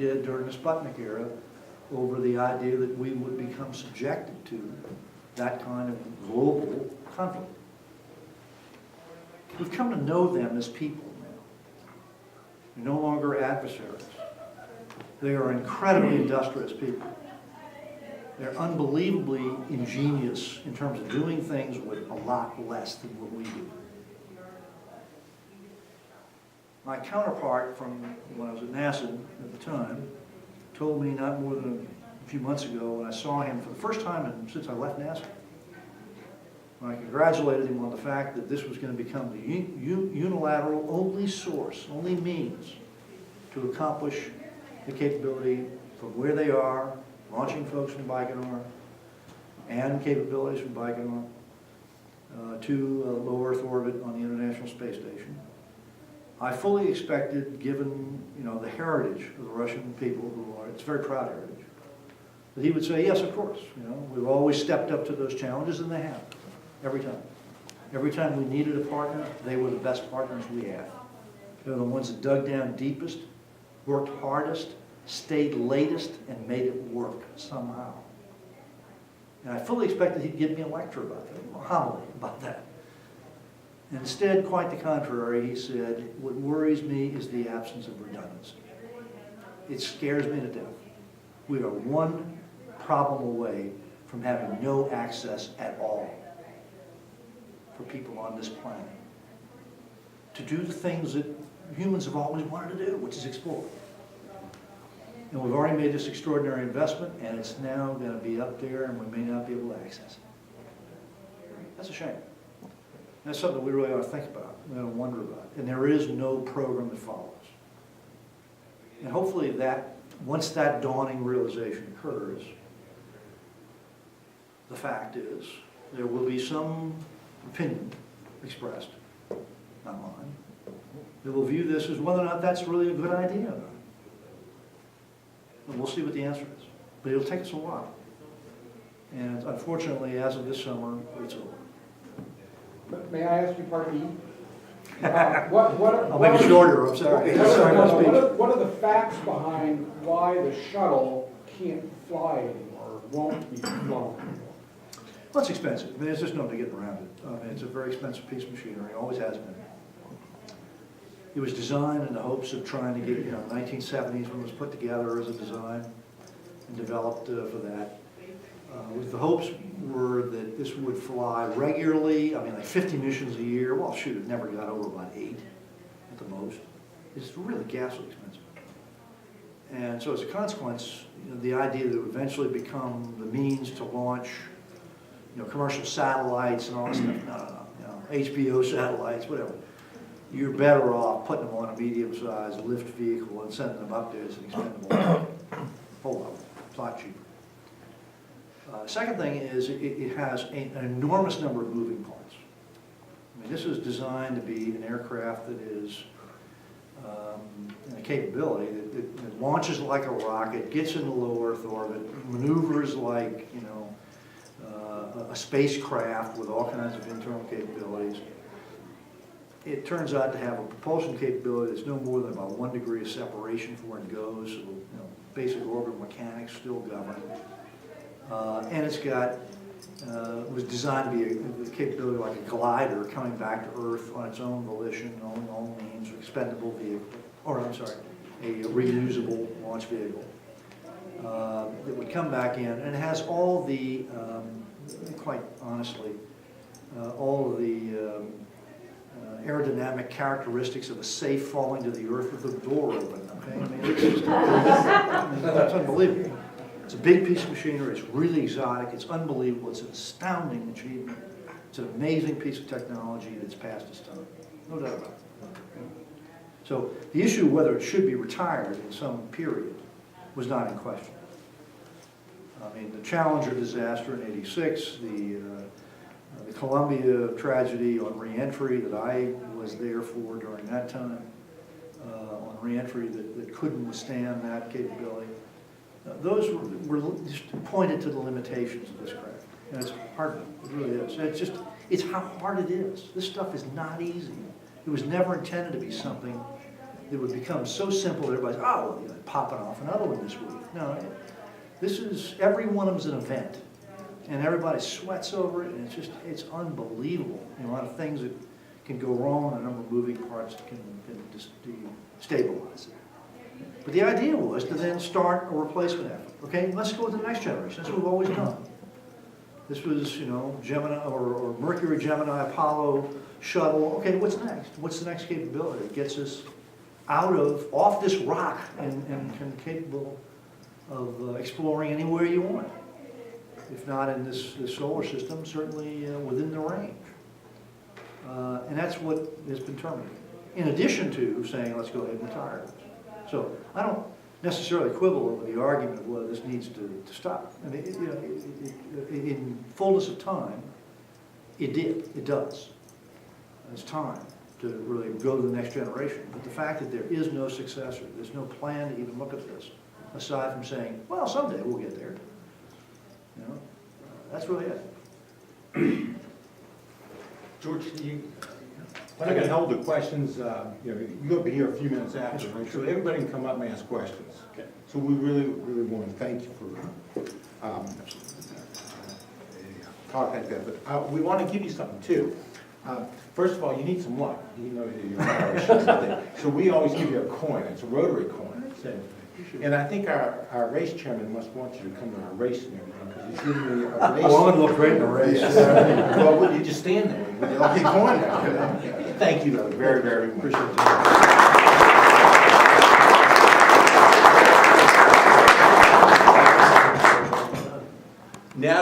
did during the Sputnik era over the idea that we would become subjected to that kind of global conflict. We've come to know them as people now. They're no longer adversaries. They are incredibly industrious people. They're unbelievably ingenious in terms of doing things with a lot less than what we do. My counterpart from when I was at NASA at the time told me not more than a few months ago when I saw him for the first time since I left NASA. When I congratulated him on the fact that this was going to become the unilateral only source, only means to accomplish the capability from where they are, launching folks from Baikonur, and capabilities from Baikonur to low Earth orbit on the International Space Station. I fully expected, given the heritage of the Russian people, who are, it's a very proud heritage, that he would say, yes, of course. We've always stepped up to those challenges, and they have, every time. Every time we needed a partner, they were the best partners we had. They were the ones that dug down deepest, worked hardest, stayed latest, and made it work somehow. And I fully expected he'd give me a lecture about that, a homily about that. Instead, quite the contrary, he said, what worries me is the absence of redundancy. It scares me to death. We are one problem away from having no access at all for people on this planet to do the things that humans have always wanted to do, which is explore. And we've already made this extraordinary investment, and it's now going to be up there, and we may not be able to access it. That's a shame. That's something we really ought to think about, we ought to wonder about. And there is no program that follows. And hopefully that, once that dawning realization occurs, the fact is there will be some opinion expressed, not mine, that will view this as whether or not that's really a good idea or not. And we'll see what the answer is. But it'll take us a while. And unfortunately, as of this summer, it's over. May I ask you part B? I'll make it shorter, I'm sorry. What are the facts behind why the shuttle can't fly anymore, won't be flown anymore? Well, it's expensive. I mean, there's just no way getting around it. It's a very expensive piece of machinery, always has been. It was designed in the hopes of trying to get, 1970s when it was put together as a design and developed for that. With the hopes were that this would fly regularly, like 50 missions a year. Well, shoot, it never got over about 8 at the most. It's really ghastly expensive. And so as a consequence, the idea that it would eventually become the means to launch, commercial satellites and all this stuff, no, HBO satellites, whatever. You're better off putting them on a medium-sized lift vehicle and sending them up there as an expendable whole lot. It's a lot cheaper. Second thing is it has an enormous number of moving parts. This is designed to be an aircraft that is a capability that launches like a rocket, gets into low Earth orbit, maneuvers like a spacecraft with all kinds of internal capabilities. It turns out to have a propulsion capability that's no more than about 1 degree of separation from where it goes. So, basic orbital mechanics still govern. And it's got, was designed to be a capability like a glider coming back to Earth on its own volition, own means, expendable vehicle, or I'm sorry, a reusable launch vehicle that would come back in, and it has all the, quite honestly, all of the aerodynamic characteristics of a safe falling to the Earth with the door open. Okay, it's unbelievable. It's a big piece of machinery, it's really exotic, it's unbelievable, it's an astounding achievement. It's an amazing piece of technology that's past its time, no doubt about it. So the issue of whether it should be retired in some period was not in question. The Challenger disaster in '86, the Columbia tragedy on re-entry that I was there for during that time, on re-entry that couldn't withstand that capability. Those were just pointed to the limitations of this craft. And it's hard, it really is. It's how hard it is. This stuff is not easy. It was never intended to be something it would become so simple, everybody's, oh, well, popping off another one this week. No, this is, every one of them's an event, and everybody sweats over it, and it's just, it's unbelievable. You know, a lot of things that can go wrong, and a number of moving parts that can destabilize it. But the idea was to then start a replacement effort. Okay, let's go with the next generation. That's what we've always done. This was, you know, Gemini or Mercury, Gemini, Apollo, shuttle. Okay, what's next? What's the next capability that gets us off this rock and capable of exploring anywhere you want? If not in this solar system, certainly within the range. And that's what has been terminated. In addition to saying, let's go ahead and retire this. So I don't necessarily quibble over the argument of whether this needs to stop. I mean, you know, in fullness of time, it does. It's time to really go to the next generation. But the fact that there is no successor, there's no plan to even look at this, aside from saying, well, someday we'll get there. You know, that's really it. George, I can hold the questions, you know, you'll be here a few minutes after, right? So everybody can come up and ask questions. Okay. So we really want to thank you for talking like that, but we want to give you something too. First of all, you need some luck. You know, you're Irish. So we always give you a coin. It's a rotary coin. And I think our race chairman must want you to come to our race and everything, because he's giving me a race. Well, I'm gonna look great in the race. Yes. Well, would you just stand there with your lucky coin now? Thank you, though, very, very much. Appreciate it. Now